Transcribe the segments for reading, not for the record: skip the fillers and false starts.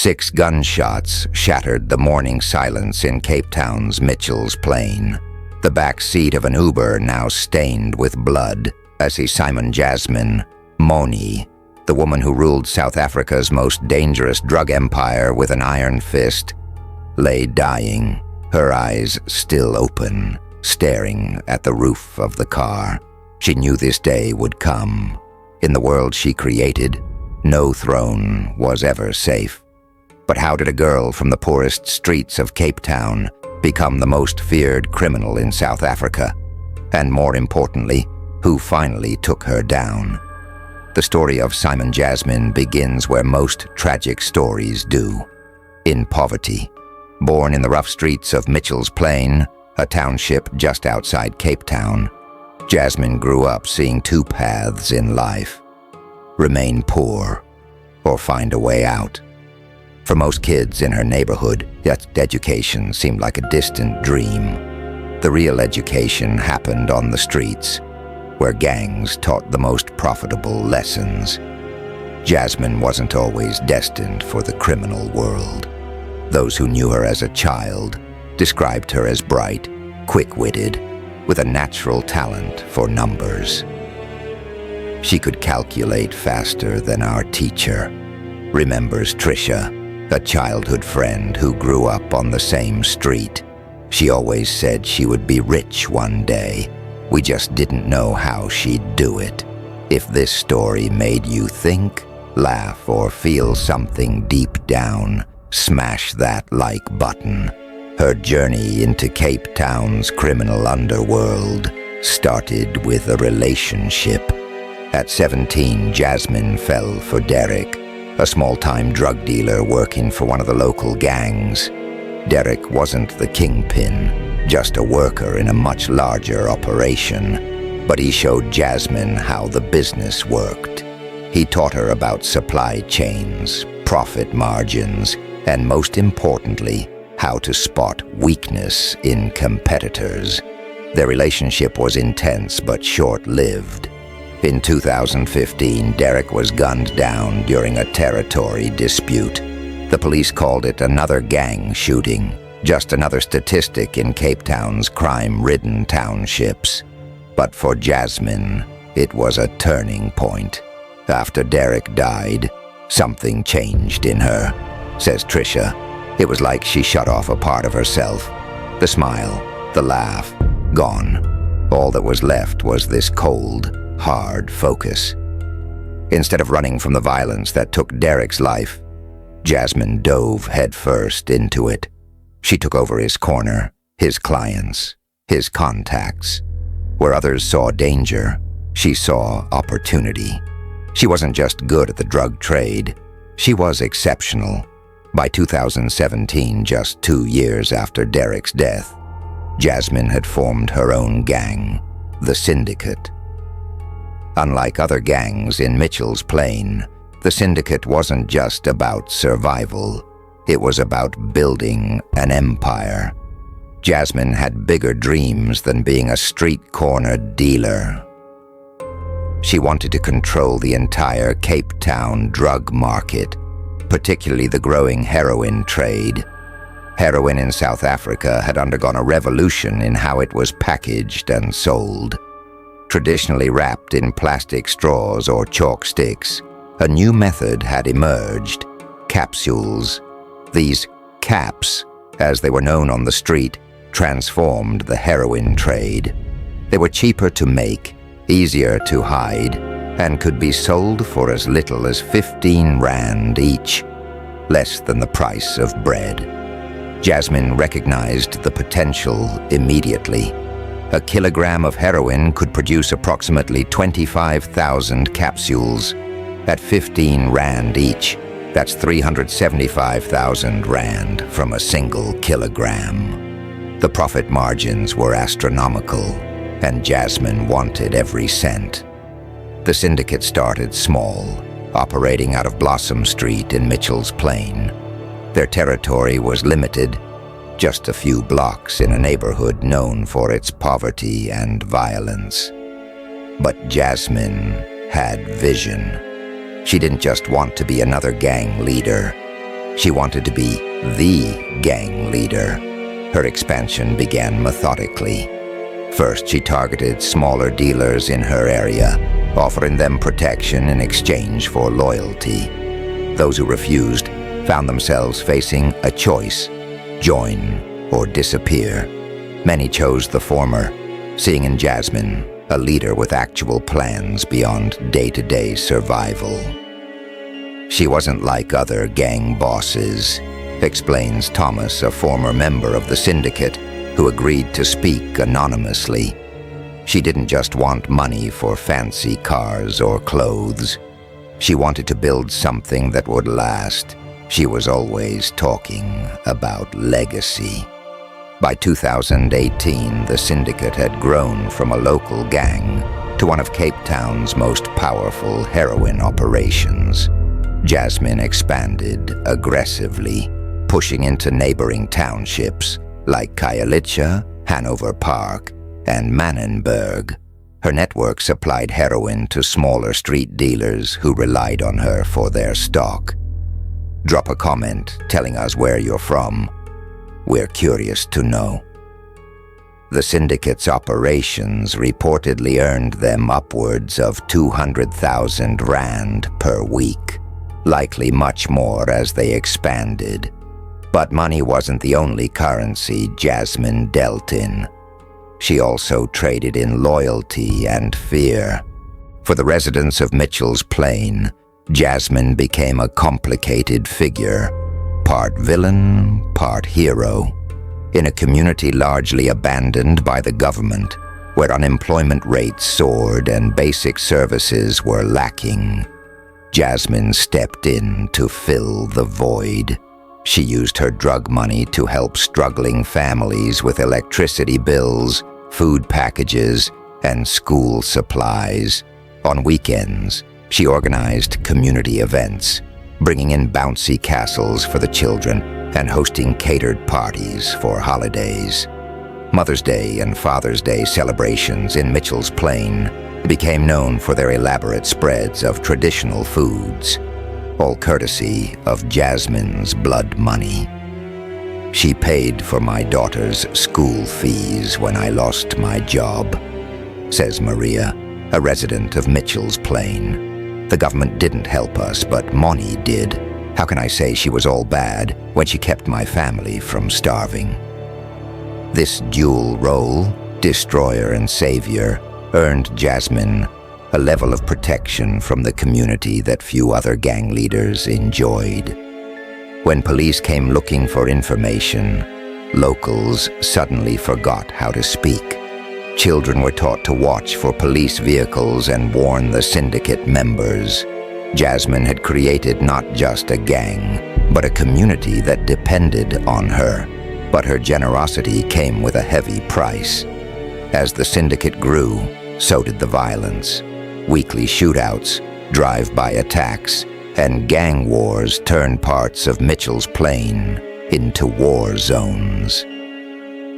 6 gunshots shattered the morning silence in Cape Town's Mitchell's Plain. The back seat of an Uber now stained with blood as Simon Jasmine, Moni, the woman who ruled South Africa's most dangerous drug empire with an iron fist, lay dying, her eyes still open, staring at the roof of the car. She knew this day would come. In the world she created, no throne was ever safe. But how did a girl from the poorest streets of Cape Town become the most feared criminal in South Africa? And more importantly, who finally took her down? The story of Simon Jasmine begins where most tragic stories do, in poverty. Born in the rough streets of Mitchell's Plain, a township just outside Cape Town, Jasmine grew up seeing 2 paths in life: remain poor or find a way out. For most kids in her neighborhood, education seemed like a distant dream. The real education happened on the streets, where gangs taught the most profitable lessons. Jasmine wasn't always destined for the criminal world. Those who knew her as a child described her as bright, quick-witted, with a natural talent for numbers. She could calculate faster than our teacher, remembers Trisha, a childhood friend who grew up on the same street. She always said she would be rich one day. We just didn't know how she'd do it. If this story made you think, laugh, or feel something deep down, smash that like button. Her journey into Cape Town's criminal underworld started with a relationship. At 17, Jasmine fell for Derek, a small-time drug dealer working for one of the local gangs. Derek wasn't the kingpin, just a worker in a much larger operation, but he showed Jasmine how the business worked. He taught her about supply chains, profit margins, and most importantly, how to spot weakness in competitors. Their relationship was intense but short-lived. In 2015, Derek was gunned down during a territory dispute. The police called it another gang shooting, just another statistic in Cape Town's crime-ridden townships. But for Jasmine, it was a turning point. After Derek died, something changed in her, says Trisha. It was like she shut off a part of herself. The smile, the laugh, gone. All that was left was this cold, hard focus. Instead of running from the violence that took Derek's life, Jasmine dove headfirst into it. She took over his corner, his clients, his contacts. Where others saw danger, she saw opportunity. She wasn't just good at the drug trade, she was exceptional. By 2017, just 2 years after Derek's death, Jasmine had formed her own gang, the Syndicate. Unlike other gangs in Mitchell's Plain, the Syndicate wasn't just about survival. It was about building an empire. Jasmine had bigger dreams than being a street-corner dealer. She wanted to control the entire Cape Town drug market, particularly the growing heroin trade. Heroin in South Africa had undergone a revolution in how it was packaged and sold. Traditionally wrapped in plastic straws or chalk sticks, a new method had emerged: capsules. These caps, as they were known on the street, transformed the heroin trade. They were cheaper to make, easier to hide, and could be sold for as little as 15 rand each, less than the price of bread. Jasmine recognized the potential immediately. A kilogram of heroin could produce approximately 25,000 capsules. At 15 rand each, that's 375,000 rand from a single kilogram. The profit margins were astronomical, and Jasmine wanted every cent. The Syndicate started small, operating out of Blossom Street in Mitchell's Plain. Their territory was limited, just a few blocks in a neighborhood known for its poverty and violence. But Jasmine had vision. She didn't just want to be another gang leader. She wanted to be the gang leader. Her expansion began methodically. First, she targeted smaller dealers in her area, offering them protection in exchange for loyalty. Those who refused found themselves facing a choice: join or disappear. Many chose the former, seeing in Jasmine a leader with actual plans beyond day-to-day survival. She wasn't like other gang bosses, explains Thomas, a former member of the Syndicate, who agreed to speak anonymously. She didn't just want money for fancy cars or clothes. She wanted to build something that would last. She was always talking about legacy. By 2018, the Syndicate had grown from a local gang to one of Cape Town's most powerful heroin operations. Jasmine expanded aggressively, pushing into neighboring townships like Khayelitsha, Hanover Park, and Manenberg. Her network supplied heroin to smaller street dealers who relied on her for their stock. Drop a comment telling us where you're from. We're curious to know. The Syndicate's operations reportedly earned them upwards of 200,000 rand per week, likely much more as they expanded. But money wasn't the only currency Jasmine dealt in. She also traded in loyalty and fear. For the residents of Mitchell's Plain, Jasmine became a complicated figure, part villain, part hero, in a community largely abandoned by the government, where unemployment rates soared and basic services were lacking. Jasmine stepped in to fill the void. She used her drug money to help struggling families with electricity bills, food packages, and school supplies. On weekends, she organized community events, bringing in bouncy castles for the children and hosting catered parties for holidays. Mother's Day and Father's Day celebrations in Mitchell's Plain became known for their elaborate spreads of traditional foods, all courtesy of Jasmine's blood money. She paid for my daughter's school fees when I lost my job, says Maria, a resident of Mitchell's Plain. The government didn't help us, but Moni did. How can I say she was all bad when she kept my family from starving? This dual role, destroyer and savior, earned Jasmine a level of protection from the community that few other gang leaders enjoyed. When police came looking for information, locals suddenly forgot how to speak. Children were taught to watch for police vehicles and warn the Syndicate members. Jasmine had created not just a gang, but a community that depended on her. But her generosity came with a heavy price. As the Syndicate grew, so did the violence. Weekly shootouts, drive-by attacks, and gang wars turned parts of Mitchell's Plain into war zones.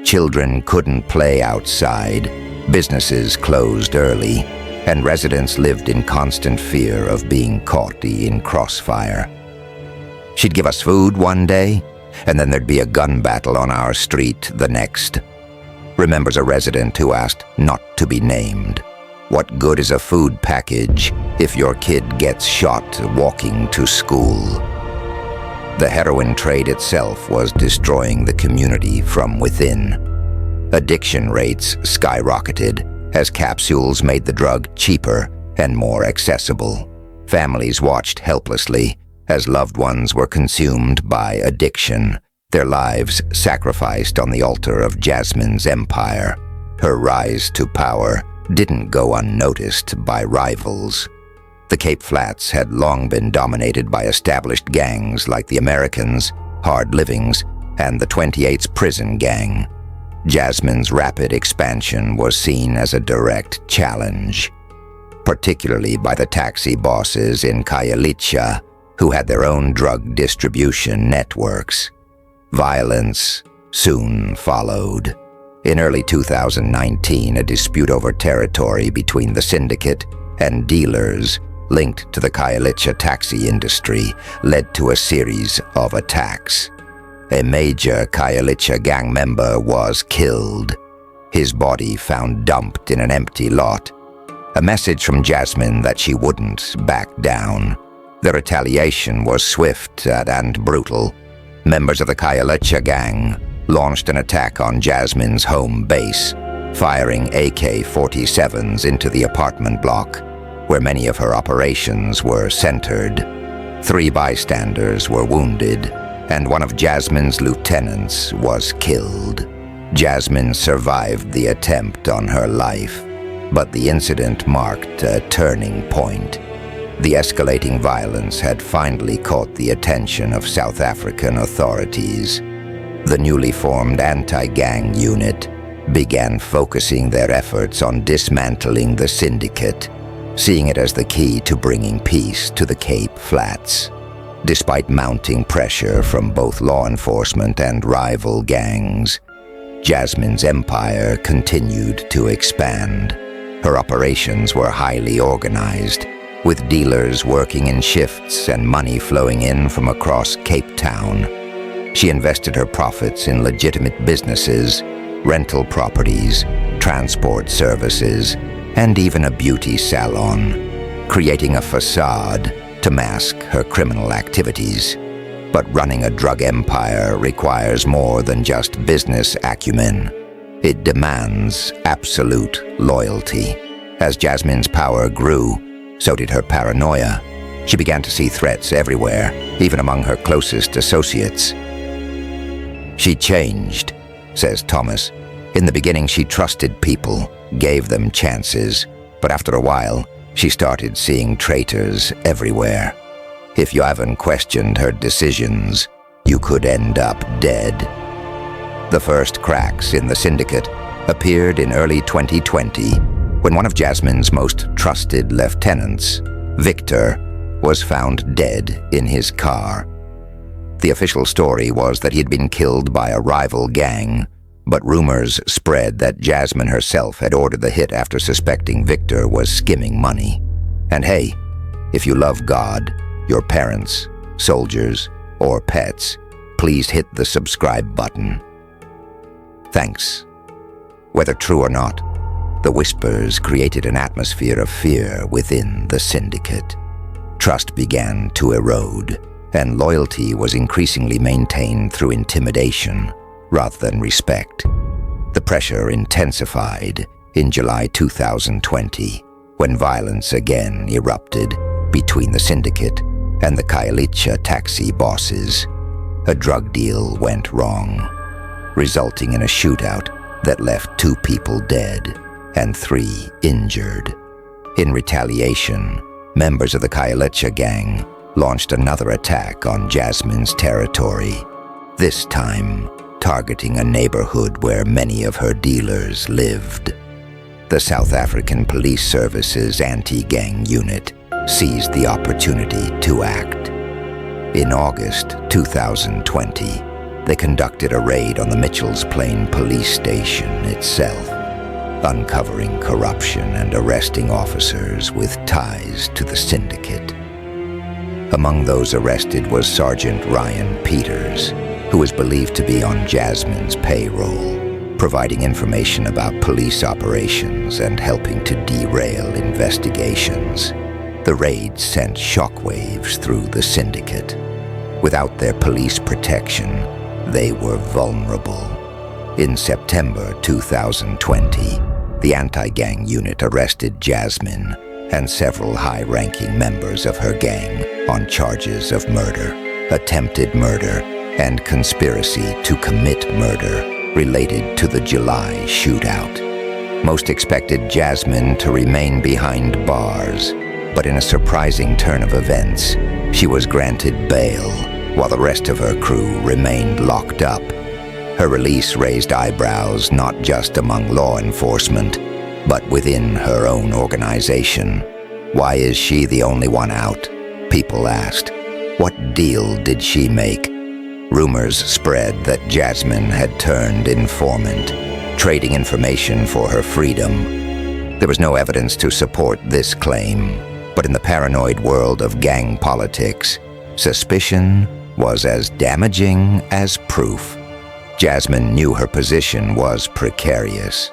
Children couldn't play outside, businesses closed early, and residents lived in constant fear of being caught in crossfire. She'd give us food one day, and then there'd be a gun battle on our street the next. Remembers a resident who asked not to be named. What good is a food package if your kid gets shot walking to school? The heroin trade itself was destroying the community from within. Addiction rates skyrocketed as capsules made the drug cheaper and more accessible. Families watched helplessly as loved ones were consumed by addiction, their lives sacrificed on the altar of Jasmine's empire. Her rise to power didn't go unnoticed by rivals. The Cape Flats had long been dominated by established gangs like the Americans, Hard Livings, and the 28's Prison Gang. Jasmine's rapid expansion was seen as a direct challenge, particularly by the taxi bosses in Khayelitsha, who had their own drug distribution networks. Violence soon followed. In early 2019, a dispute over territory between the Syndicate and dealers linked to the Khayelitsha taxi industry, led to a series of attacks. A major Khayelitsha gang member was killed, his body found dumped in an empty lot. A message from Jasmine that she wouldn't back down. The retaliation was swift and brutal. Members of the Khayelitsha gang launched an attack on Jasmine's home base, firing AK-47s into the apartment block, where many of her operations were centered. 3 bystanders were wounded, and one of Jasmine's lieutenants was killed. Jasmine survived the attempt on her life, but the incident marked a turning point. The escalating violence had finally caught the attention of South African authorities. The newly formed anti-gang unit began focusing their efforts on dismantling the Syndicate, seeing it as the key to bringing peace to the Cape Flats. Despite mounting pressure from both law enforcement and rival gangs, Jasmine's empire continued to expand. Her operations were highly organized, with dealers working in shifts and money flowing in from across Cape Town. She invested her profits in legitimate businesses, rental properties, transport services, and even a beauty salon, creating a facade to mask her criminal activities. But running a drug empire requires more than just business acumen. It demands absolute loyalty. As Jasmine's power grew, so did her paranoia. She began to see threats everywhere, even among her closest associates. She changed, says Thomas. In the beginning, she trusted people, gave them chances, but after a while, she started seeing traitors everywhere. If you haven't questioned her decisions, you could end up dead. The first cracks in the Syndicate appeared in early 2020, when one of Jasmine's most trusted lieutenants, Victor, was found dead in his car. The official story was that he had been killed by a rival gang, but rumors spread that Jasmine herself had ordered the hit after suspecting Victor was skimming money. And hey, if you love God, your parents, soldiers, or pets, please hit the subscribe button. Thanks. Whether true or not, the whispers created an atmosphere of fear within the Syndicate. Trust began to erode, and loyalty was increasingly maintained through intimidation rather than respect. The pressure intensified in July 2020, when violence again erupted between the Syndicate and the Khayelitsha taxi bosses. A drug deal went wrong, resulting in a shootout that left 2 people dead and 3 injured. In retaliation, members of the Khayelitsha gang launched another attack on Jasmine's territory, this time targeting a neighborhood where many of her dealers lived. The South African Police Service's anti-gang unit seized the opportunity to act. In August 2020, they conducted a raid on the Mitchell's Plain police station itself, uncovering corruption and arresting officers with ties to the Syndicate. Among those arrested was Sergeant Ryan Peters, who was believed to be on Jasmine's payroll, providing information about police operations and helping to derail investigations. The raid sent shockwaves through the Syndicate. Without their police protection, they were vulnerable. In September 2020, the anti-gang unit arrested Jasmine and several high-ranking members of her gang on charges of murder, attempted murder, and conspiracy to commit murder related to the July shootout. Most expected Jasmine to remain behind bars, but in a surprising turn of events, she was granted bail while the rest of her crew remained locked up. Her release raised eyebrows not just among law enforcement, but within her own organization. Why is she the only one out? People asked. What deal did she make? Rumors spread that Jasmine had turned informant, trading information for her freedom. There was no evidence to support this claim, But in the paranoid world of gang politics, suspicion was as damaging as proof. Jasmine knew her position was precarious.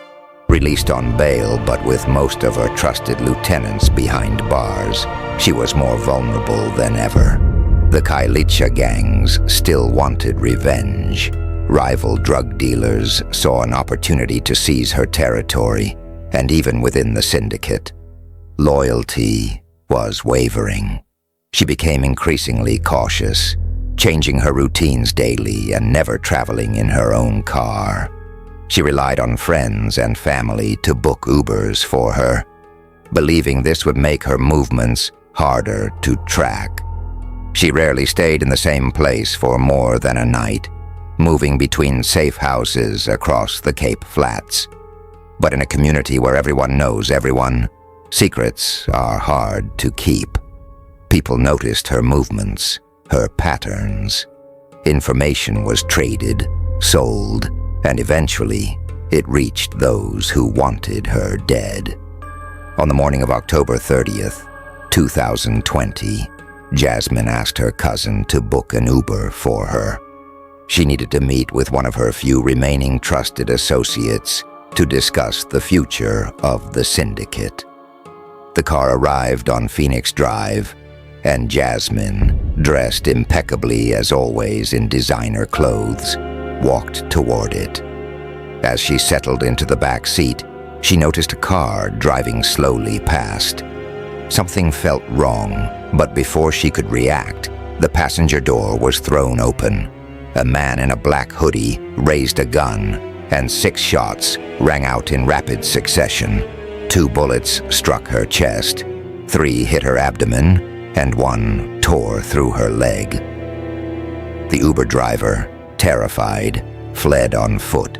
Released on bail, but with most of her trusted lieutenants behind bars, she was more vulnerable than ever. The Kailicha gangs still wanted revenge. Rival drug dealers saw an opportunity to seize her territory, and even within the Syndicate, loyalty was wavering. She became increasingly cautious, changing her routines daily and never traveling in her own car. She relied on friends and family to book Ubers for her, believing this would make her movements harder to track. She rarely stayed in the same place for more than a night, moving between safe houses across the Cape Flats. But in a community where everyone knows everyone, secrets are hard to keep. People noticed her movements, her patterns. Information was traded, sold, and eventually it reached those who wanted her dead. On the morning of October 30th, 2020, Jasmine asked her cousin to book an Uber for her. She needed to meet with one of her few remaining trusted associates to discuss the future of the Syndicate. The car arrived on Phoenix Drive, and Jasmine, dressed impeccably as always in designer clothes, walked toward it. As she settled into the back seat, she noticed a car driving slowly past. Something felt wrong, but before she could react, the passenger door was thrown open. A man in a black hoodie raised a gun, and 6 shots rang out in rapid succession. 2 bullets struck her chest, 3 hit her abdomen, and 1 tore through her leg. The Uber driver, terrified, fled on foot.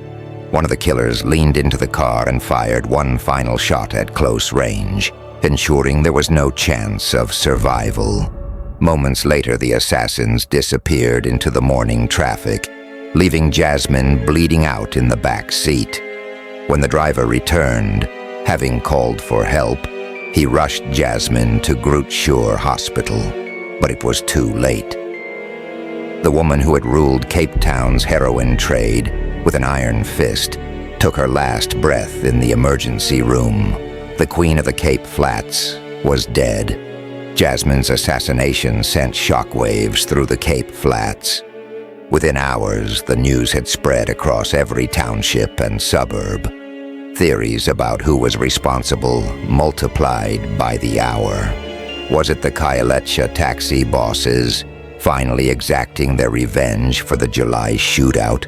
One of the killers leaned into the car and fired 1 final shot at close range, ensuring there was no chance of survival. Moments later, the assassins disappeared into the morning traffic, leaving Jasmine bleeding out in the back seat. When the driver returned, having called for help, he rushed Jasmine to Groot Shore Hospital, but it was too late. The woman who had ruled Cape Town's heroin trade with an iron fist took her last breath in the emergency room. The Queen of the Cape Flats was dead. Jasmine's assassination sent shockwaves through the Cape Flats. Within hours, the news had spread across every township and suburb. Theories about who was responsible multiplied by the hour. Was it the Kailicha taxi bosses finally exacting their revenge for the July shootout?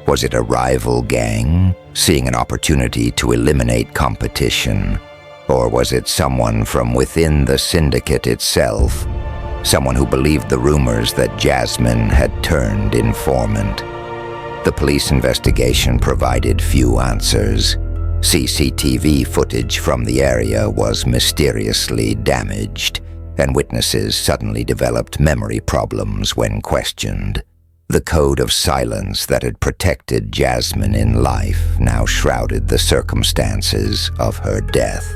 Was it a rival gang seeing an opportunity to eliminate competition? Or was it someone from within the Syndicate itself? Someone who believed the rumors that Jasmine had turned informant? The police investigation provided few answers. CCTV footage from the area was mysteriously damaged, and witnesses suddenly developed memory problems when questioned. The code of silence that had protected Jasmine in life now shrouded the circumstances of her death.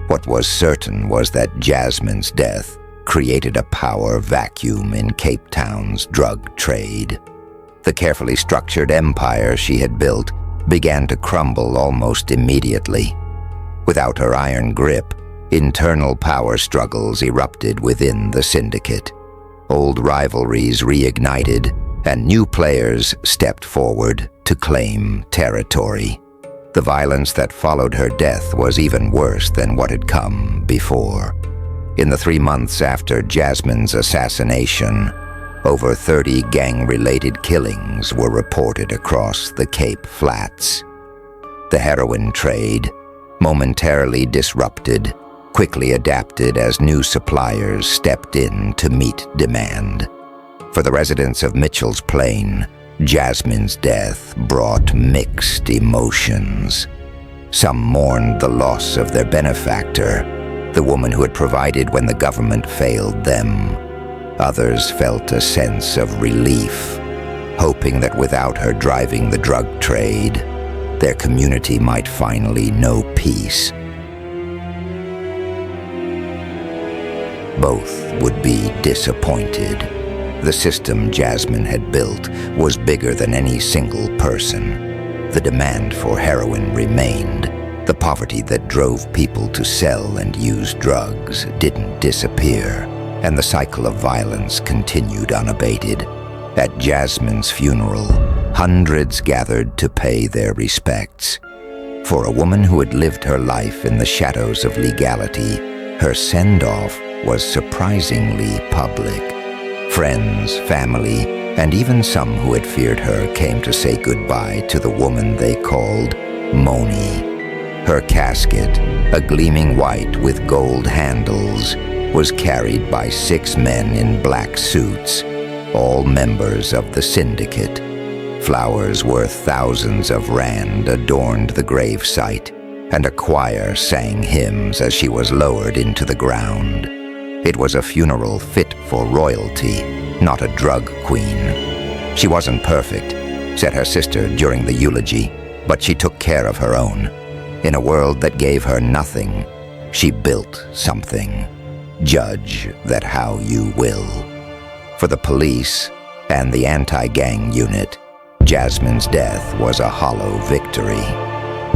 What was certain was that Jasmine's death created a power vacuum in Cape Town's drug trade. The carefully structured empire she had built began to crumble almost immediately. Without her iron grip, internal power struggles erupted within the Syndicate. Old rivalries reignited, and new players stepped forward to claim territory. The violence that followed her death was even worse than what had come before. In the 3 months after Jasmine's assassination, over 30 gang-related killings were reported across the Cape Flats. The heroin trade, momentarily disrupted, quickly adapted as new suppliers stepped in to meet demand. For the residents of Mitchell's Plain, Jasmine's death brought mixed emotions. Some mourned the loss of their benefactor, the woman who had provided when the government failed them. Others felt a sense of relief, hoping that without her driving the drug trade, their community might finally know peace. both would be disappointed. The system Jasmine had built was bigger than any single person. The demand for heroin remained. The poverty that drove people to sell and use drugs didn't disappear, and the cycle of violence continued unabated. At Jasmine's funeral, hundreds gathered to pay their respects. For a woman who had lived her life in the shadows of legality, her send-off was surprisingly public. Friends, family, and even some who had feared her came to say goodbye to the woman they called Moni. Her casket, a gleaming white with gold handles, was carried by 6 men in black suits, all members of the Syndicate. Flowers worth thousands of rand adorned the gravesite, and a choir sang hymns as she was lowered into the ground. It was a funeral fit for royalty, not a drug queen. She wasn't perfect, said her sister during the eulogy, but she took care of her own. In a world that gave her nothing, she built something. Judge that how you will. For the police and the anti-gang unit, Jasmine's death was a hollow victory.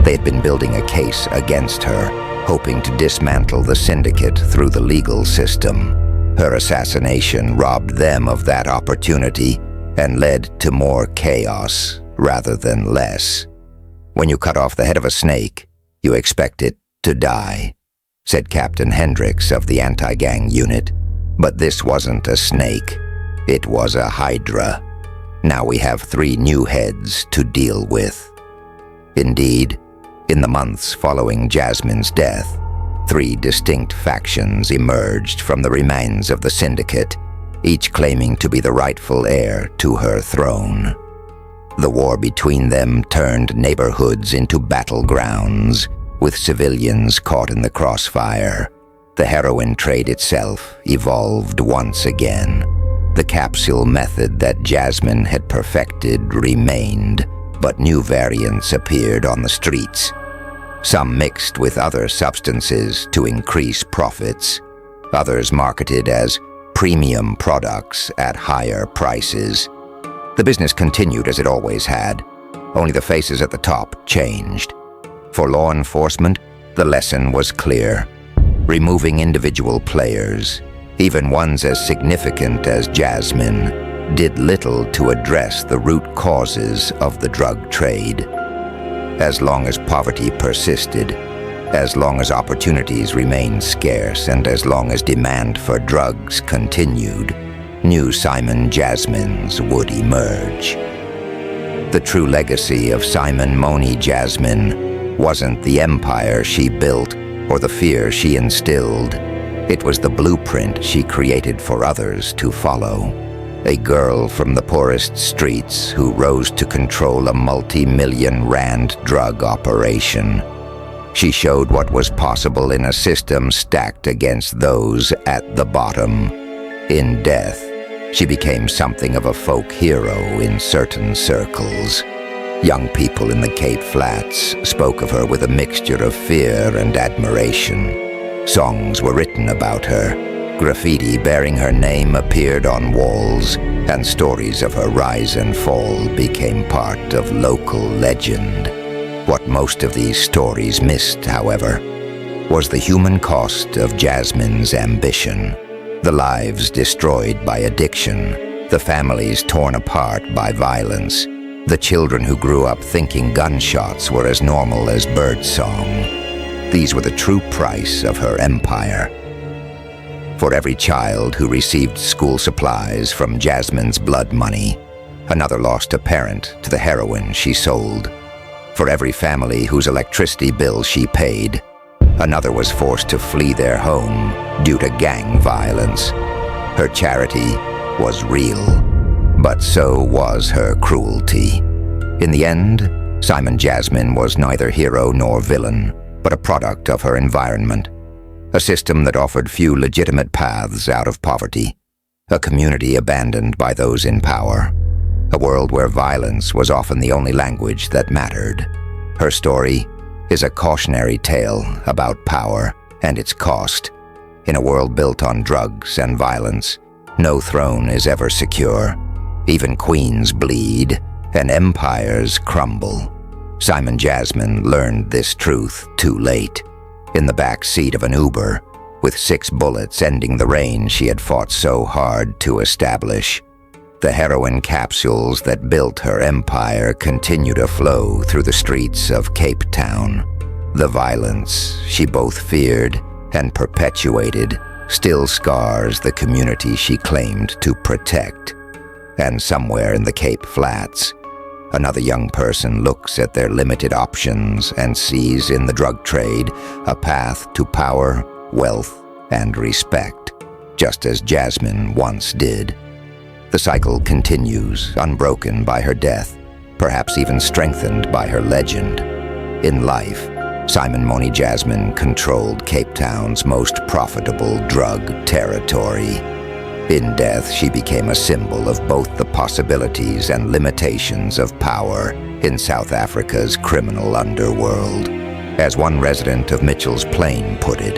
They had been building a case against her, hoping to dismantle the Syndicate through the legal system. Her assassination robbed them of that opportunity and led to more chaos rather than less. When you cut off the head of a snake, you expect it to die, said Captain Hendricks of the anti-gang unit. But this wasn't a snake. It was a hydra. Now we have 3 new heads to deal with. Indeed, in the months following Jasmine's death, 3 distinct factions emerged from the remains of the Syndicate, each claiming to be the rightful heir to her throne. The war between them turned neighborhoods into battlegrounds, with civilians caught in the crossfire. The heroin trade itself evolved once again. The capsule method that Jasmine had perfected remained, but new variants appeared on the streets. Some mixed with other substances to increase profits, others marketed as premium products at higher prices. The business continued as it always had, only the faces at the top changed. For law enforcement, the lesson was clear. Removing individual players, even ones as significant as Jasmine, did little to address the root causes of the drug trade. As long as poverty persisted, as long as opportunities remained scarce, and as long as demand for drugs continued, new Simon Jasmines would emerge. The true legacy of Simon Moni Jasmine wasn't the empire she built or the fear she instilled. It was the blueprint she created for others to follow. A girl from the poorest streets who rose to control a multi-million rand drug operation. She showed what was possible in a system stacked against those at the bottom. In death, she became something of a folk hero in certain circles. Young people in the Cape Flats spoke of her with a mixture of fear and admiration. Songs were written about her. Graffiti bearing her name appeared on walls, and stories of her rise and fall became part of local legend. What most of these stories missed, however, was the human cost of Jasmine's ambition. The lives destroyed by addiction, the families torn apart by violence, the children who grew up thinking gunshots were as normal as birdsong. These were the true price of her empire. For every child who received school supplies from Jasmine's blood money, another lost a parent to the heroin she sold. For every family whose electricity bill she paid, another was forced to flee their home due to gang violence. Her charity was real, but so was her cruelty. In the end, Simon Jasmine was neither hero nor villain, but a product of her environment. A system that offered few legitimate paths out of poverty. A community abandoned by those in power. A world where violence was often the only language that mattered. Her story is a cautionary tale about power and its cost. In a world built on drugs and violence, no throne is ever secure. Even queens bleed, and empires crumble. Simon Jasmine learned this truth too late, in the back seat of an Uber, with 6 bullets ending the reign she had fought so hard to establish. The heroin capsules that built her empire continue to flow through the streets of Cape Town. The violence she both feared and perpetuated still scars the community she claimed to protect. And somewhere in the Cape Flats, another young person looks at their limited options and sees in the drug trade a path to power, wealth, and respect, just as Jasmine once did. The cycle continues, unbroken by her death, perhaps even strengthened by her legend. In life, Moni Jasmine controlled Cape Town's most profitable drug territory. In death, she became a symbol of both the possibilities and limitations of power in South Africa's criminal underworld. As one resident of Mitchell's Plain put it,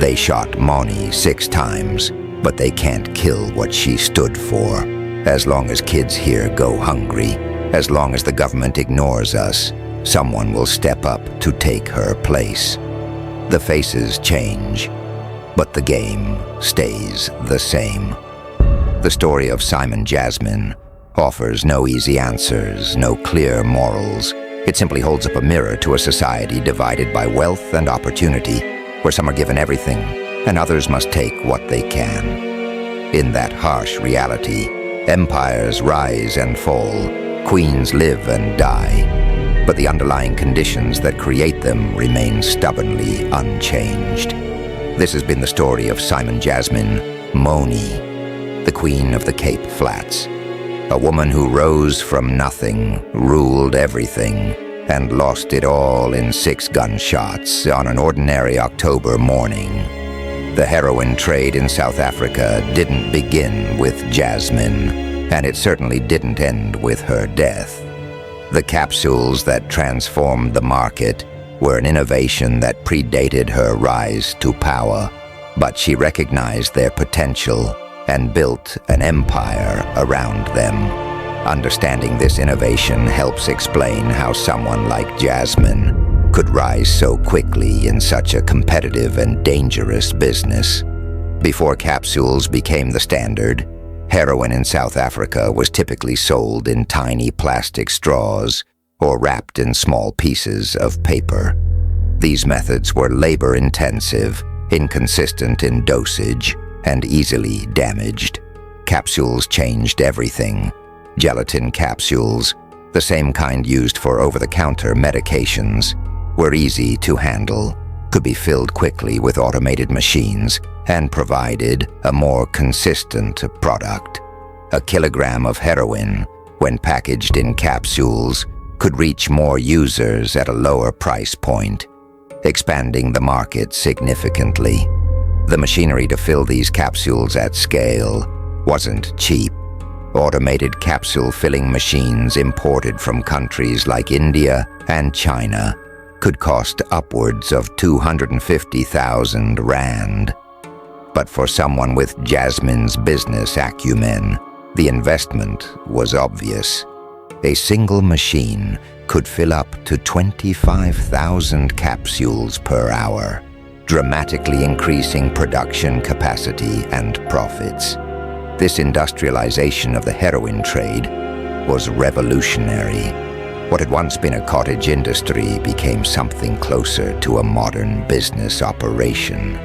they shot Moni 6 times, but they can't kill what she stood for. As long as kids here go hungry, as long as the government ignores us, someone will step up to take her place. The faces change, but the game stays the same. The story of Simon Jasmine offers no easy answers, no clear morals. It simply holds up a mirror to a society divided by wealth and opportunity, where some are given everything and others must take what they can. In that harsh reality, empires rise and fall, queens live and die, but the underlying conditions that create them remain stubbornly unchanged. This has been the story of Simon Jasmine, Moni, the queen of the Cape Flats, a woman who rose from nothing, ruled everything, and lost it all in 6 gunshots on an ordinary October morning. The heroin trade in South Africa didn't begin with Jasmine, and it certainly didn't end with her death. The capsules that transformed the market were an innovation that predated her rise to power, but she recognized their potential and built an empire around them. Understanding this innovation helps explain how someone like Jasmine could rise so quickly in such a competitive and dangerous business. Before capsules became the standard, heroin in South Africa was typically sold in tiny plastic straws or wrapped in small pieces of paper. These methods were labor-intensive, inconsistent in dosage, and easily damaged. Capsules changed everything. Gelatin capsules, the same kind used for over-the-counter medications, were easy to handle, could be filled quickly with automated machines, and provided a more consistent product. A kilogram of heroin, when packaged in capsules, could reach more users at a lower price point, expanding the market significantly. The machinery to fill these capsules at scale wasn't cheap. Automated capsule filling machines imported from countries like India and China could cost upwards of 250,000 rand. But for someone with Jasmine's business acumen, the investment was obvious. A single machine could fill up to 25,000 capsules per hour, dramatically increasing production capacity and profits. This industrialization of the heroin trade was revolutionary. What had once been a cottage industry became something closer to a modern business operation.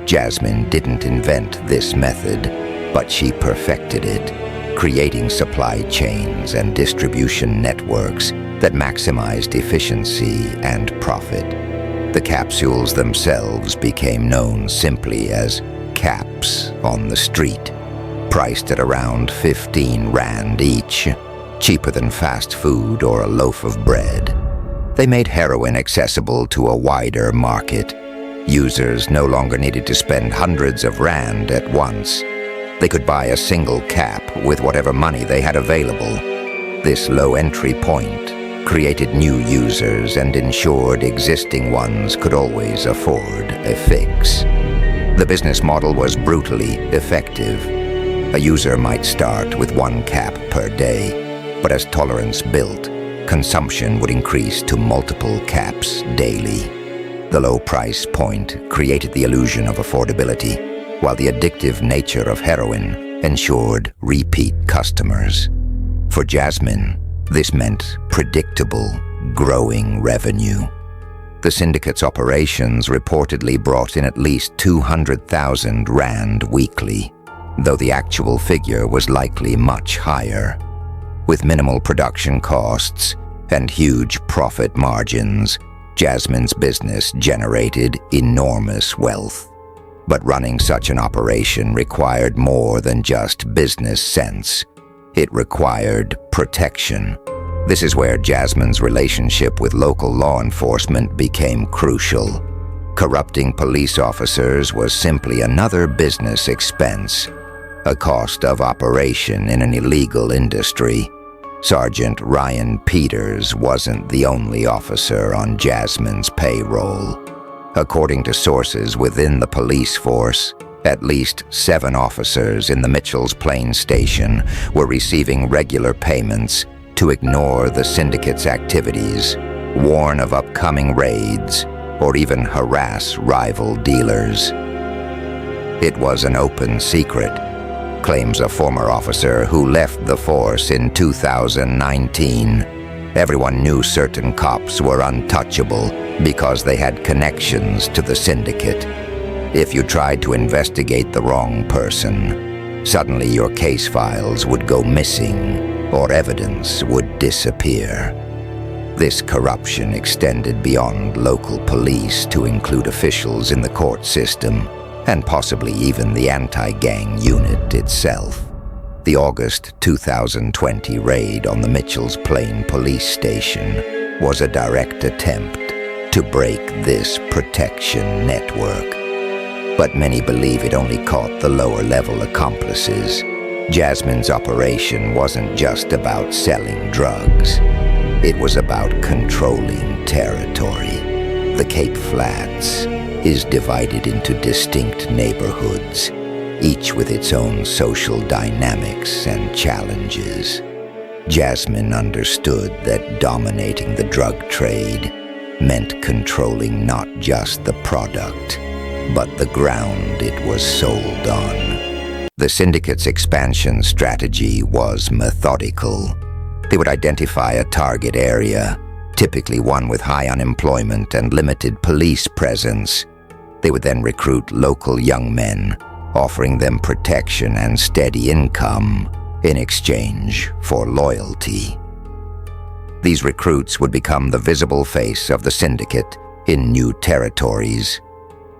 Jasmine didn't invent this method, but she perfected it, creating supply chains and distribution networks that maximized efficiency and profit. The capsules themselves became known simply as caps on the street, priced at around 15 rand each, cheaper than fast food or a loaf of bread. They made heroin accessible to a wider market. Users no longer needed to spend hundreds of rand at once. They could buy a single cap with whatever money they had available. This low entry point created new users and ensured existing ones could always afford a fix. The business model was brutally effective. A user might start with 1 cap per day, but as tolerance built, consumption would increase to multiple caps daily. The low price point created the illusion of affordability, while the addictive nature of heroin ensured repeat customers. For Jasmine, this meant predictable, growing revenue. The Syndicate's operations reportedly brought in at least 200,000 rand weekly, though the actual figure was likely much higher. With minimal production costs and huge profit margins, Jasmine's business generated enormous wealth. But running such an operation required more than just business sense. It required protection. This is where Jasmine's relationship with local law enforcement became crucial. Corrupting police officers was simply another business expense, a cost of operation in an illegal industry. Sergeant Ryan Peters wasn't the only officer on Jasmine's payroll. According to sources within the police force, at least 7 officers in the Mitchell's Plain station were receiving regular payments to ignore the Syndicate's activities, warn of upcoming raids, or even harass rival dealers. It was an open secret, claims a former officer who left the force in 2019. Everyone knew certain cops were untouchable because they had connections to the Syndicate. If you tried to investigate the wrong person, suddenly your case files would go missing or evidence would disappear. This corruption extended beyond local police to include officials in the court system and possibly even the anti-gang unit itself. The August 2020 raid on the Mitchell's Plain police station was a direct attempt to break this protection network. But many believe it only caught the lower-level accomplices. Jasmine's operation wasn't just about selling drugs. It was about controlling territory. The Cape Flats is divided into distinct neighborhoods, each with its own social dynamics and challenges. Jasmine understood that dominating the drug trade meant controlling not just the product, but the ground it was sold on. The Syndicate's expansion strategy was methodical. They would identify a target area, typically one with high unemployment and limited police presence. They would then recruit local young men, offering them protection and steady income in exchange for loyalty. These recruits would become the visible face of the Syndicate in new territories.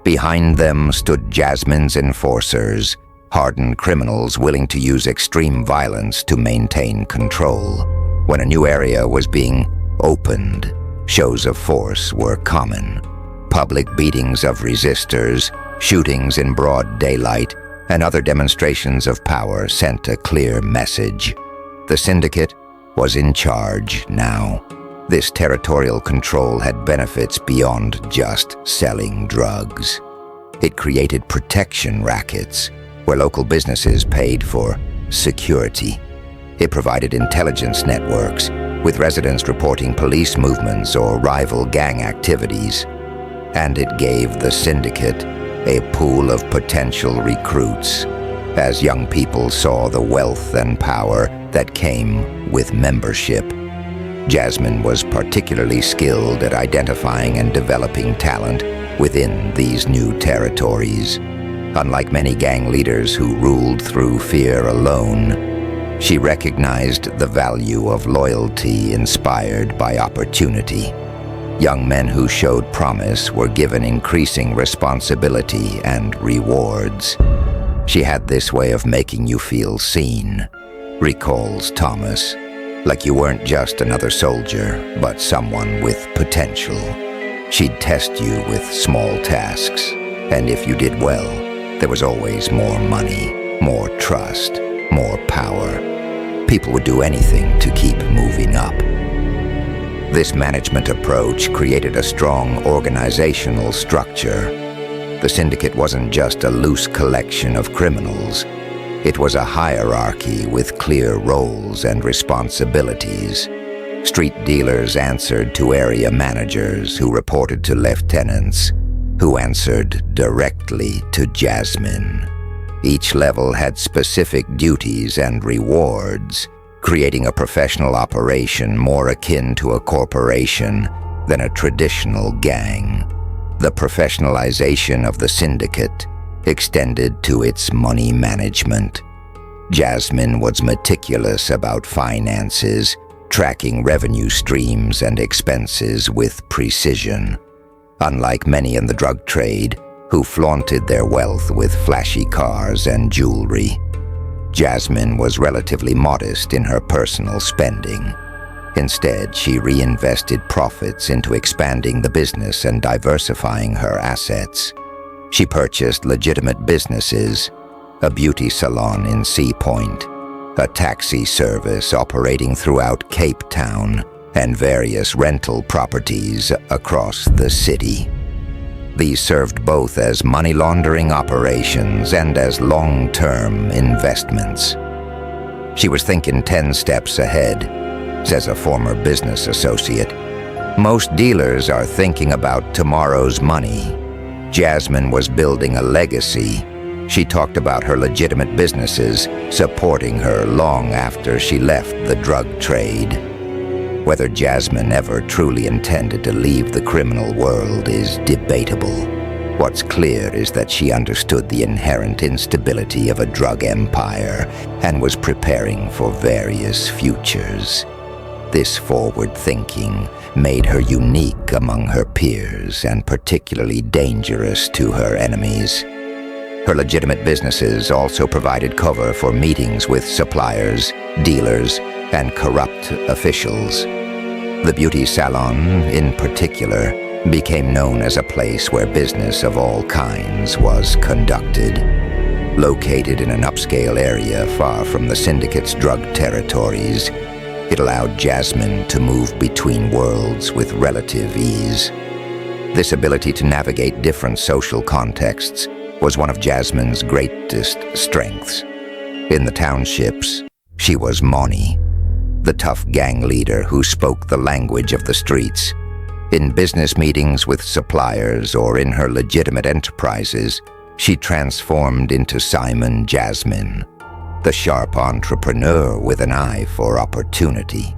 Behind them stood Jasmine's enforcers, hardened criminals willing to use extreme violence to maintain control. When a new area was being opened, shows of force were common. Public beatings of resistors, shootings in broad daylight, and other demonstrations of power sent a clear message. The Syndicate was in charge now. This territorial control had benefits beyond just selling drugs. It created protection rackets, where local businesses paid for security. It provided intelligence networks, with residents reporting police movements or rival gang activities. And it gave the Syndicate a pool of potential recruits, as young people saw the wealth and power that came with membership. Jasmine was particularly skilled at identifying and developing talent within these new territories. Unlike many gang leaders who ruled through fear alone, she recognized the value of loyalty inspired by opportunity. Young men who showed promise were given increasing responsibility and rewards. She had this way of making you feel seen, recalls Thomas, like you weren't just another soldier, but someone with potential. She'd test you with small tasks, and if you did well, there was always more money, more trust, more power. People would do anything to keep moving up. This management approach created a strong organizational structure. The Syndicate wasn't just a loose collection of criminals. It was a hierarchy with clear roles and responsibilities. Street dealers answered to area managers who reported to lieutenants, who answered directly to Jasmine. Each level had specific duties and rewards, creating a professional operation more akin to a corporation than a traditional gang. The professionalization of the Syndicate extended to its money management. Jasmine was meticulous about finances, tracking revenue streams and expenses with precision. Unlike many in the drug trade, who flaunted their wealth with flashy cars and jewelry, Jasmine was relatively modest in her personal spending. Instead, she reinvested profits into expanding the business and diversifying her assets. She purchased legitimate businesses, a beauty salon in Sea Point, a taxi service operating throughout Cape Town, and various rental properties across the city. These served both as money laundering operations and as long-term investments. She was thinking 10 steps ahead, says a former business associate. Most dealers are thinking about tomorrow's money. Jasmine was building a legacy. She talked about her legitimate businesses supporting her long after she left the drug trade. Whether Jasmine ever truly intended to leave the criminal world is debatable. What's clear is that she understood the inherent instability of a drug empire and was preparing for various futures. This forward thinking made her unique among her peers and particularly dangerous to her enemies. Her legitimate businesses also provided cover for meetings with suppliers, dealers, and corrupt officials. The beauty salon, in particular, became known as a place where business of all kinds was conducted. Located in an upscale area far from the Syndicate's drug territories, it allowed Jasmine to move between worlds with relative ease. This ability to navigate different social contexts was one of Jasmine's greatest strengths. In the townships, she was Moni, the tough gang leader who spoke the language of the streets. In business meetings with suppliers or in her legitimate enterprises, she transformed into Simon Jasmine, the sharp entrepreneur with an eye for opportunity.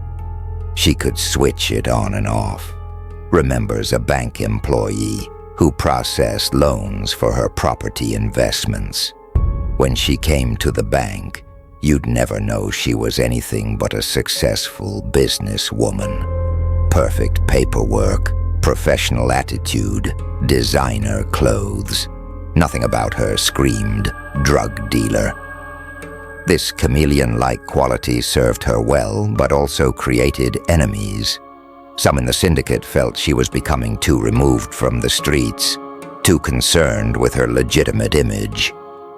She could switch it on and off, remembers a bank employee who processed loans for her property investments. When she came to the bank, you'd never know she was anything but a successful businesswoman. Perfect paperwork, professional attitude, designer clothes. Nothing about her screamed drug dealer. This chameleon-like quality served her well, but also created enemies. Some in the Syndicate felt she was becoming too removed from the streets, too concerned with her legitimate image.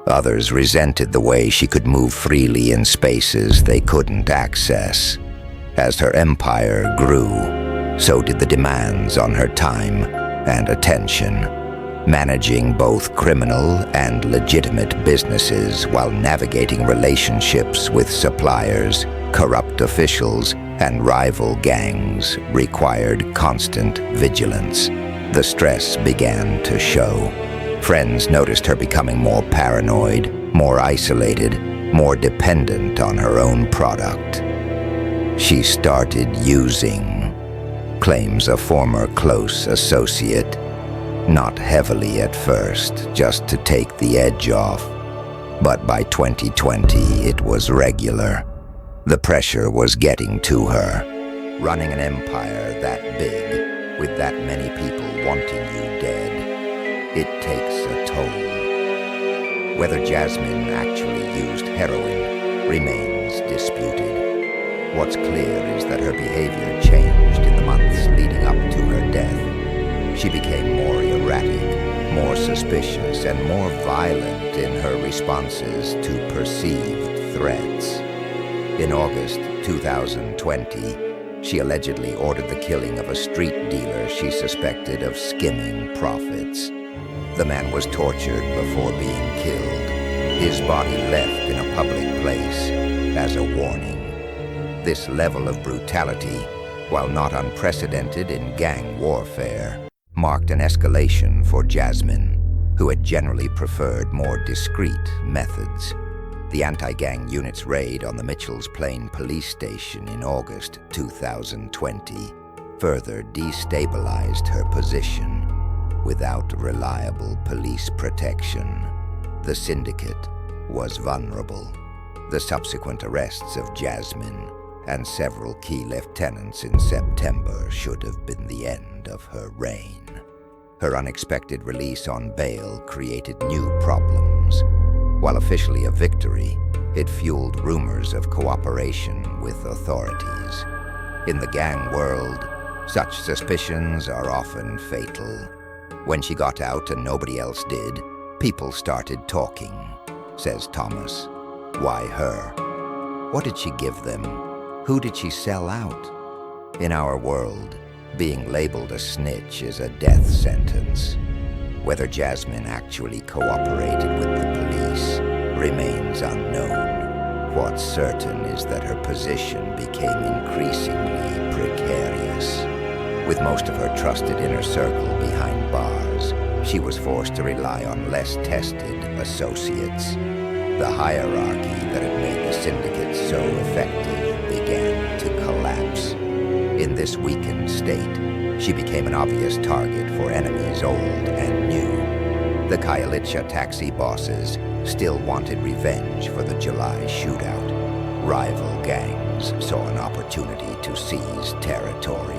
Others resented the way she could move freely in spaces they couldn't access. As her empire grew, so did the demands on her time and attention. Managing both criminal and legitimate businesses while navigating relationships with suppliers, corrupt officials, and rival gangs required constant vigilance. The stress began to show. Friends noticed her becoming more paranoid, more isolated, more dependent on her own product. She started using, claims a former close associate. Not heavily at first, just to take the edge off. But by 2020, it was regular. The pressure was getting to her. Running an empire that big, with that many people wanting you dead, it takes a toll. Whether Jasmine actually used heroin remains disputed. What's clear is that her behavior changed in the months leading up to her death. She became more erratic, more suspicious, and more violent in her responses to perceived threats. In August 2020, she allegedly ordered the killing of a street dealer she suspected of skimming profits. The man was tortured before being killed, his body left in a public place as a warning. This level of brutality, while not unprecedented in gang warfare, marked an escalation for Jasmine, who had generally preferred more discreet methods. The anti-gang unit's raid on the Mitchell's Plain police station in August 2020 further destabilized her position. Without reliable police protection, the Syndicate was vulnerable. The subsequent arrests of Jasmine and several key lieutenants in September should have been the end of her reign. Her unexpected release on bail created new problems. While officially a victory, it fueled rumors of cooperation with authorities. In the gang world, such suspicions are often fatal. When she got out and nobody else did, people started talking, says Thomas. Why her? What did she give them? Who did she sell out? In our world, being labeled a snitch is a death sentence. Whether Jasmine actually cooperated with the police remains unknown. What's certain is that her position became increasingly precarious. With most of her trusted inner circle behind bars, she was forced to rely on less tested associates. The hierarchy that had made the Syndicate so effective began to collapse. In this weakened state, she became an obvious target for enemies old and new. The Khayelitsha taxi bosses still wanted revenge for the July shootout. Rival gangs saw an opportunity to seize territory.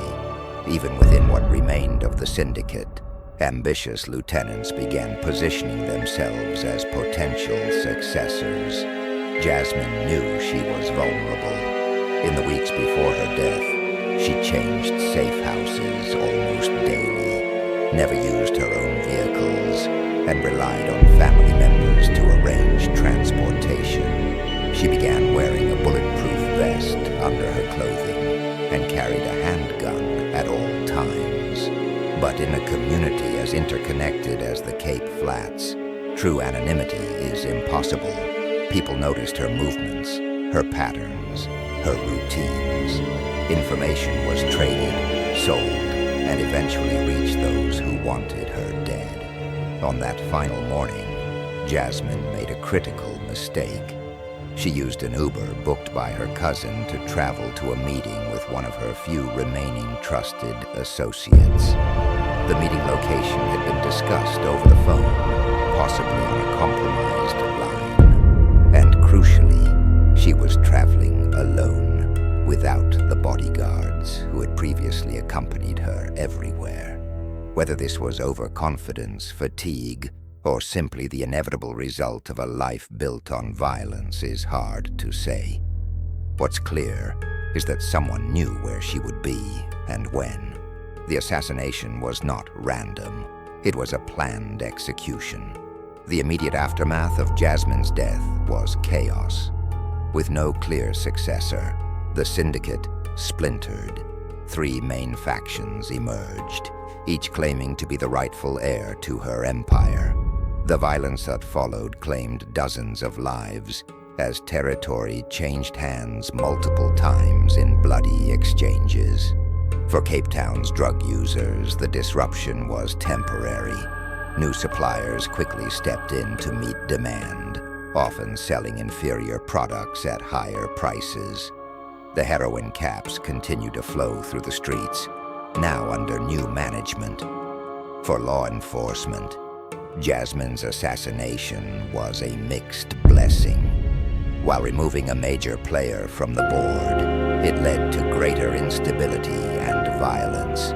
Even within what remained of the Syndicate, ambitious lieutenants began positioning themselves as potential successors. Jasmine knew she was vulnerable. In the weeks before her death, she changed safe houses almost daily, never used her own vehicles, and relied on family members to arrange transportation. She began wearing a bulletproof vest under her clothing and carried a handgun at all times. But in a community as interconnected as the Cape Flats, true anonymity is impossible. People noticed her movements, her patterns, her routines. Information was traded, sold, and eventually reached those who wanted her dead. On that final morning, Jasmine made a critical mistake. She used an Uber booked by her cousin to travel to a meeting with one of her few remaining trusted associates. The meeting location had been discussed over the phone, possibly on a compromised line. And crucially, she was traveling alone, without the bodyguards who had previously accompanied her everywhere. Whether this was overconfidence, fatigue, or simply the inevitable result of a life built on violence is hard to say. What's clear is that someone knew where she would be and when. The assassination was not random. It was a planned execution. The immediate aftermath of Jasmine's death was chaos. With no clear successor, the Syndicate splintered. 3 main factions emerged, each claiming to be the rightful heir to her empire. The violence that followed claimed dozens of lives as territory changed hands multiple times in bloody exchanges. For Cape Town's drug users, the disruption was temporary. New suppliers quickly stepped in to meet demand, often selling inferior products at higher prices. The heroin caps continued to flow through the streets, now under new management. For law enforcement, Jasmine's assassination was a mixed blessing. While removing a major player from the board, it led to greater instability and violence.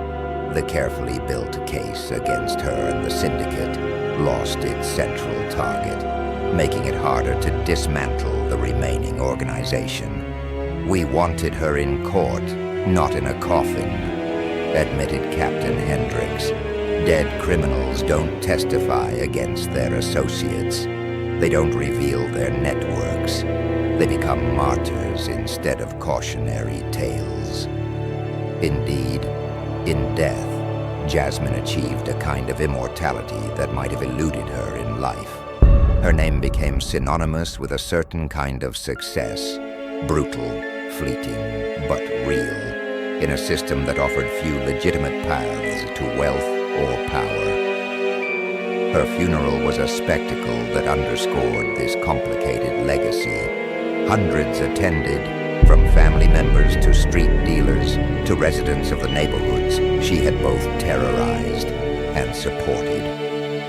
The carefully built case against her and the Syndicate lost its central target, making it harder to dismantle the remaining organization. "We wanted her in court, not in a coffin," admitted Captain Hendricks. Dead criminals don't testify against their associates. They don't reveal their networks. They become martyrs instead of cautionary tales. Indeed, in death, Jasmine achieved a kind of immortality that might have eluded her in life. Her name became synonymous with a certain kind of success, brutal, fleeting, but real, in a system that offered few legitimate paths to wealth or power. Her funeral was a spectacle that underscored this complicated legacy. Hundreds attended, from family members to street dealers to residents of the neighborhoods she had both terrorized and supported.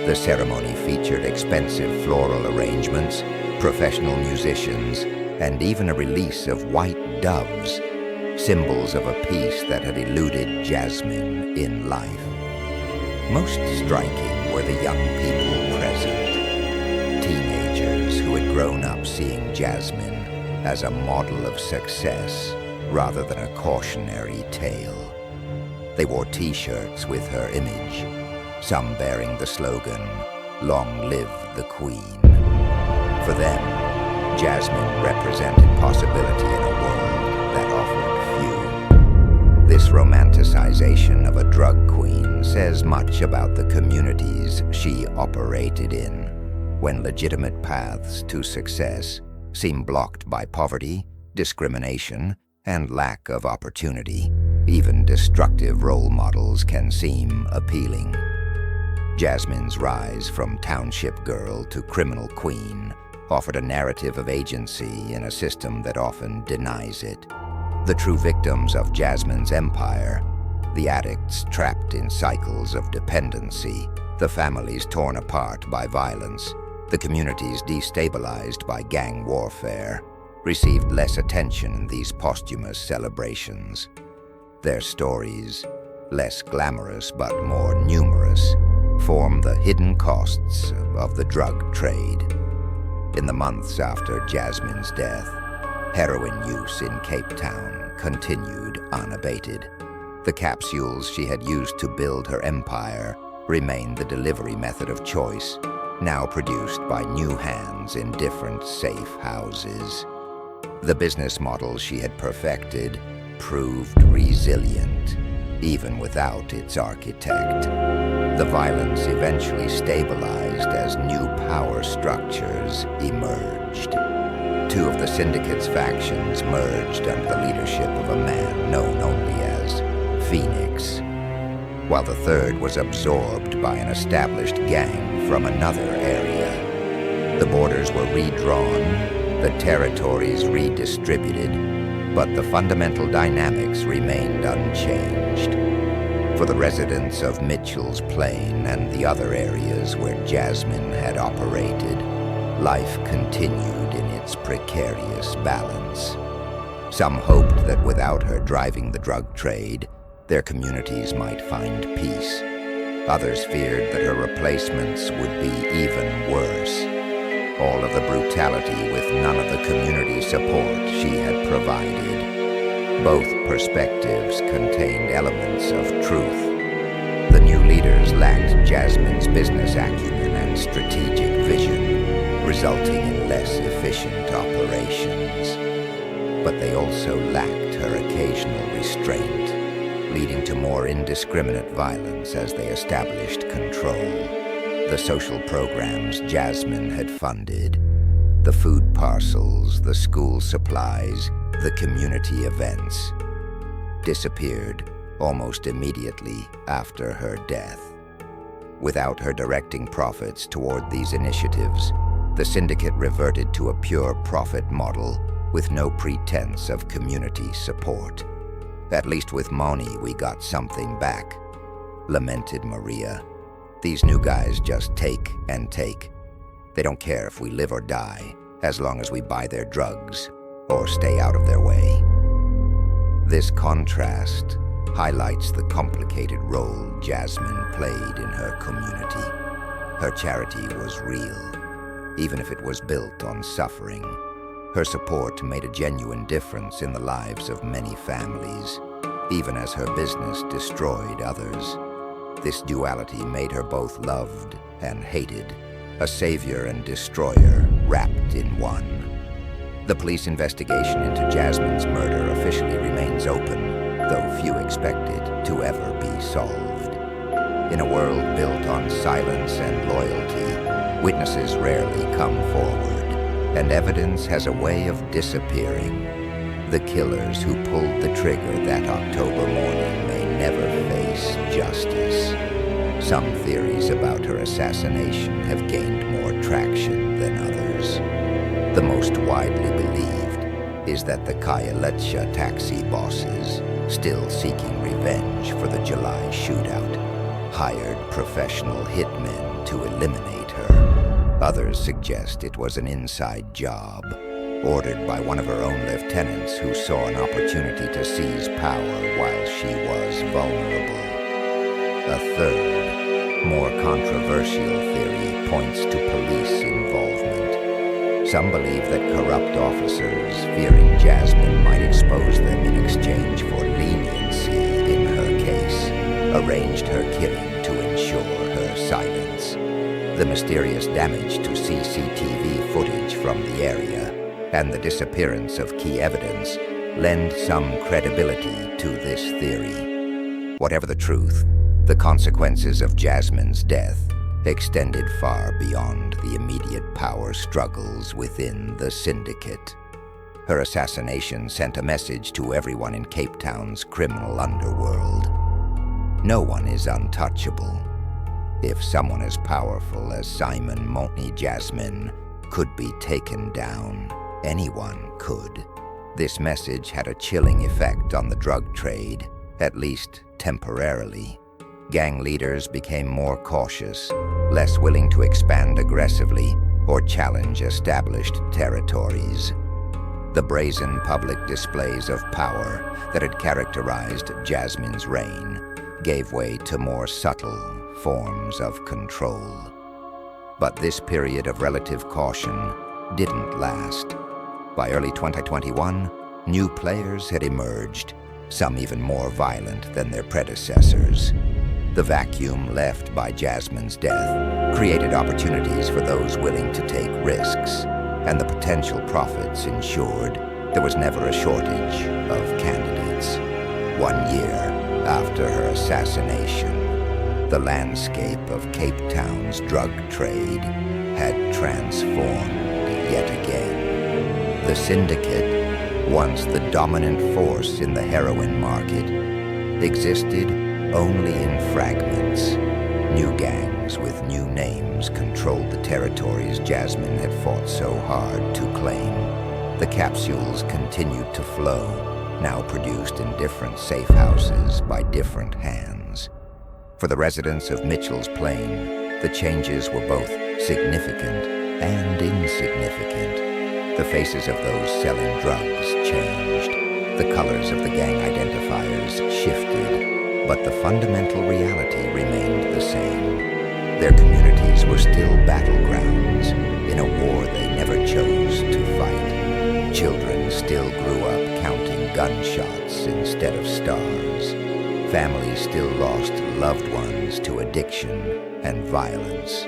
The ceremony featured expensive floral arrangements, professional musicians, and even a release of white doves, symbols of a peace that had eluded Jasmine in life. Most striking were the young people present, teenagers who had grown up seeing Jasmine as a model of success rather than a cautionary tale. They wore t-shirts with her image, some bearing the slogan, "Long live the Queen." For them, Jasmine represented possibility in a world that offered few. This romanticization of a drug queen says much about the communities she operated in, when legitimate paths to success seem blocked by poverty, discrimination, and lack of opportunity. Even destructive role models can seem appealing. Jasmine's rise from township girl to criminal queen offered a narrative of agency in a system that often denies it. The true victims of Jasmine's empire, the addicts trapped in cycles of dependency, the families torn apart by violence, the communities destabilized by gang warfare, received less attention in these posthumous celebrations. Their stories, less glamorous but more numerous, form the hidden costs of the drug trade. In the months after Jasmine's death, heroin use in Cape Town continued unabated. The capsules she had used to build her empire remained the delivery method of choice, now produced by new hands in different safe houses. The business model she had perfected proved resilient, even without its architect. The violence eventually stabilized as new power structures emerged. Two of the Syndicate's factions merged under the leadership of a man known only as Phoenix, while the third was absorbed by an established gang from another area. The borders were redrawn, the territories redistributed, but the fundamental dynamics remained unchanged. For the residents of Mitchell's Plain and the other areas where Jasmine had operated, life continued in its precarious balance. Some hoped that without her driving the drug trade, their communities might find peace. Others feared that her replacements would be even worse. All of the brutality with none of the community support she had provided. Both perspectives contained elements of truth. The new leaders lacked Jasmine's business acumen and strategic vision, resulting in less efficient operations. But they also lacked her occasional restraint, leading to more indiscriminate violence as they established control. The social programs Jasmine had funded, the food parcels, the school supplies, the community events, disappeared almost immediately after her death. Without her directing profits toward these initiatives, the Syndicate reverted to a pure profit model with no pretense of community support. "At least with Moni, we got something back," lamented Maria. "These new guys just take and take. They don't care if we live or die, as long as we buy their drugs or stay out of their way." This contrast highlights the complicated role Jasmine played in her community. Her charity was real, even if it was built on suffering. Her support made a genuine difference in the lives of many families, even as her business destroyed others. This duality made her both loved and hated, a savior and destroyer wrapped in one. The police investigation into Jasmine's murder officially remains open, though few expect it to ever be solved. In a world built on silence and loyalty, witnesses rarely come forward, and evidence has a way of disappearing. The killers who pulled the trigger that October morning may never face justice. Some theories about her assassination have gained more traction than others. The most widely believed is that the Kayaletsha taxi bosses, still seeking revenge for the July shootout, hired professional hitmen to eliminate her. Others suggest it was an inside job, ordered by one of her own lieutenants who saw an opportunity to seize power while she was vulnerable. A third, more controversial theory points to police involvement. Some believe that corrupt officers, fearing Jasmine might expose them in exchange for leniency in her case, arranged her killing to ensure her silence. The mysterious damage to CCTV footage from the area and the disappearance of key evidence lend some credibility to this theory. Whatever the truth, the consequences of Jasmine's death extended far beyond the immediate power struggles within the Syndicate. Her assassination sent a message to everyone in Cape Town's criminal underworld. No one is untouchable. If someone as powerful as Simon Jasmine could be taken down, anyone could. This message had a chilling effect on the drug trade, at least temporarily. Gang leaders became more cautious, less willing to expand aggressively or challenge established territories. The brazen public displays of power that had characterized Jasmine's reign gave way to more subtle forms of control. But this period of relative caution didn't last. By early 2021, new players had emerged, some even more violent than their predecessors. The vacuum left by Jasmine's death created opportunities for those willing to take risks, and the potential profits ensured there was never a shortage of candidates. 1 year after her assassination, the landscape of Cape Town's drug trade had transformed yet again. The Syndicate, once the dominant force in the heroin market, existed only in fragments. New gangs with new names controlled the territories Jasmine had fought so hard to claim. The capsules continued to flow, now produced in different safe houses by different hands. For the residents of Mitchell's Plain, the changes were both significant and insignificant. The faces of those selling drugs changed. The colors of the gang identifiers shifted, but the fundamental reality remained the same. Their communities were still battlegrounds in a war they never chose to fight. Children still grew up counting gunshots instead of stars. Families still lost loved ones to addiction and violence.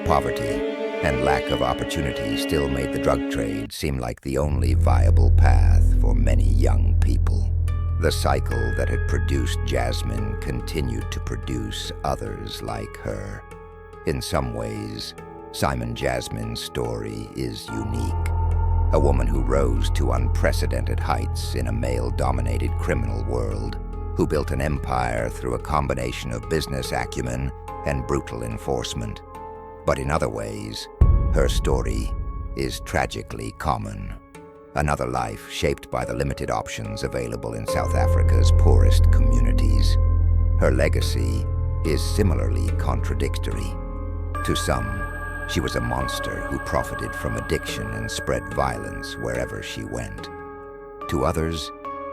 Poverty and lack of opportunity still made the drug trade seem like the only viable path for many young people. The cycle that had produced Jasmine continued to produce others like her. In some ways, Simon Jasmine's story is unique. A woman who rose to unprecedented heights in a male-dominated criminal world, who built an empire through a combination of business acumen and brutal enforcement. But in other ways, her story is tragically common. Another life shaped by the limited options available in South Africa's poorest communities. Her legacy is similarly contradictory. To some, she was a monster who profited from addiction and spread violence wherever she went. To others,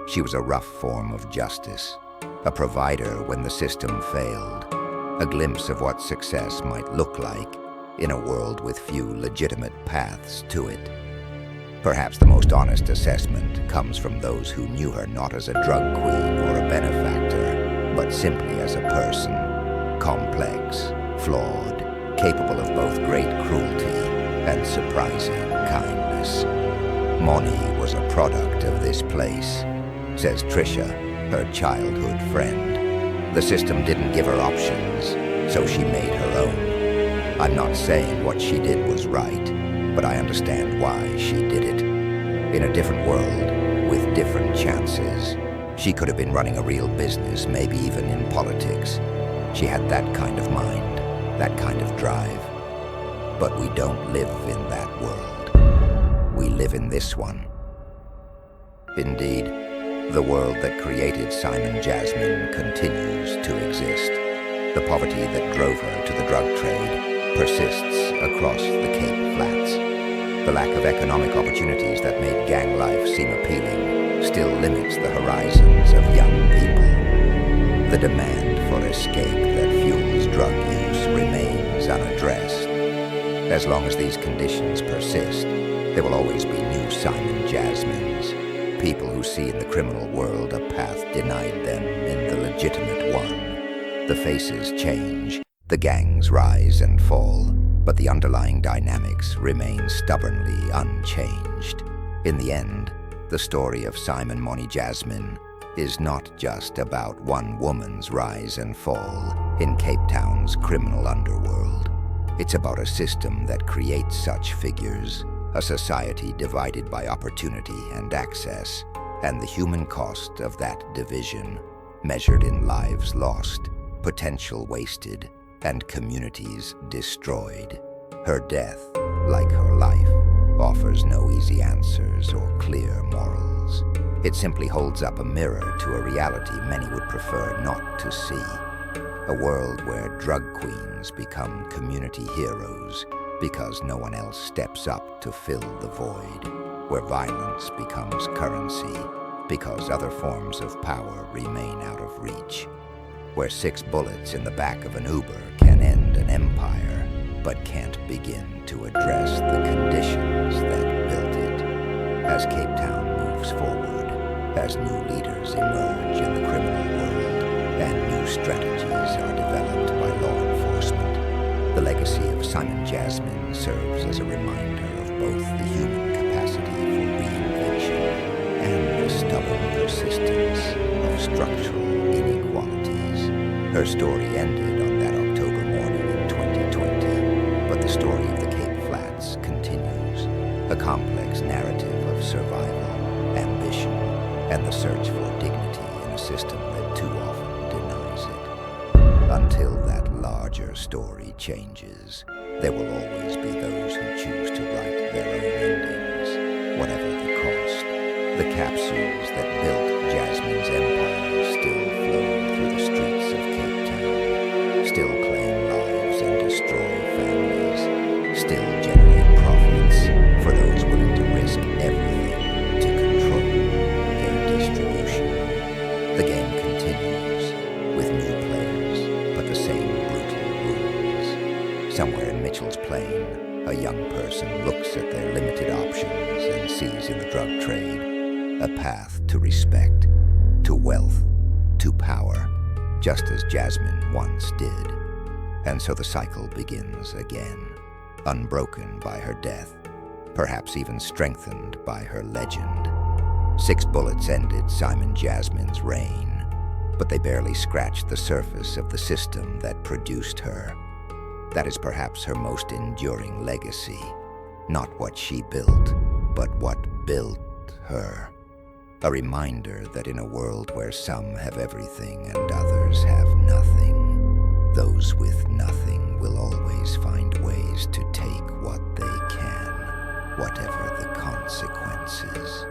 she was a rough form of justice, a provider when the system failed, a glimpse of what success might look like in a world with few legitimate paths to it. Perhaps the most honest assessment comes from those who knew her not as a drug queen or a benefactor, but simply as a person, complex, flawed, capable of both great cruelty and surprising kindness. Moni was a product of this place, says Trisha, her childhood friend. The system didn't give her options, so she made her own. I'm not saying what she did was right, but I understand why she did it. In a different world, with different chances, she could have been running a real business, maybe even in politics. She had that kind of mind, that kind of drive. But we don't live in that world. We live in this one. Indeed, the world that created Simon Jasmine continues to exist. The poverty that drove her to the drug trade persists across the Cape Flats. The lack of economic opportunities that made gang life seem appealing still limits the horizons of young people. The demand for escape that fuels drug use remains unaddressed. As long as these conditions persist, there will always be new Simon Jasmines. People who see in the criminal world a path denied them in the legitimate one. The faces change, the gangs rise and fall, but the underlying dynamics remain stubbornly unchanged. In the end, the story of Simon Moni Jasmine is not just about one woman's rise and fall in Cape Town's criminal underworld. It's about a system that creates such figures, a society divided by opportunity and access, and the human cost of that division, measured in lives lost, potential wasted, and communities destroyed. Her death, like her life, offers no easy answers or clear morals. It simply holds up a mirror to a reality many would prefer not to see. A world where drug queens become community heroes because no one else steps up to fill the void, where violence becomes currency because other forms of power remain out of reach, where 6 bullets in the back of an Uber can end an empire, but can't begin to address the conditions that built it. As Cape Town moves forward, as new leaders emerge in the criminal world, and new strategies are developed by law enforcement, the legacy of Simon Jasmine serves as a reminder of both the human capacity for reinvention and the stubborn persistence of structural inequalities. Her story ended on that October morning in 2020, but the story of the Cape Flats continues, a complex narrative of survival, ambition, and the search for dignity in a system that too often denies it. Until that larger story changes, there will always be those who choose to write their own endings, whatever the cost. The capsules that built Jasmine's empire still flow through the streets of Cape Town, still claim lives and destroy families, still generate profits for those willing to risk everything to control their distribution. The game continues, with new players, but the same brutal rules. Somewhere in Mitchell's Plain, a young person looks at their limited options and sees in the drug trade a path to respect, to wealth, to power, just as Jasmine once did. And so the cycle begins again, unbroken by her death, perhaps even strengthened by her legend. 6 bullets ended Simon Jasmine's reign, but they barely scratched the surface of the system that produced her. That is perhaps her most enduring legacy, not what she built, but what built her. A reminder that in a world where some have everything and others have nothing, those with nothing will always find ways to take what they can, whatever the consequences.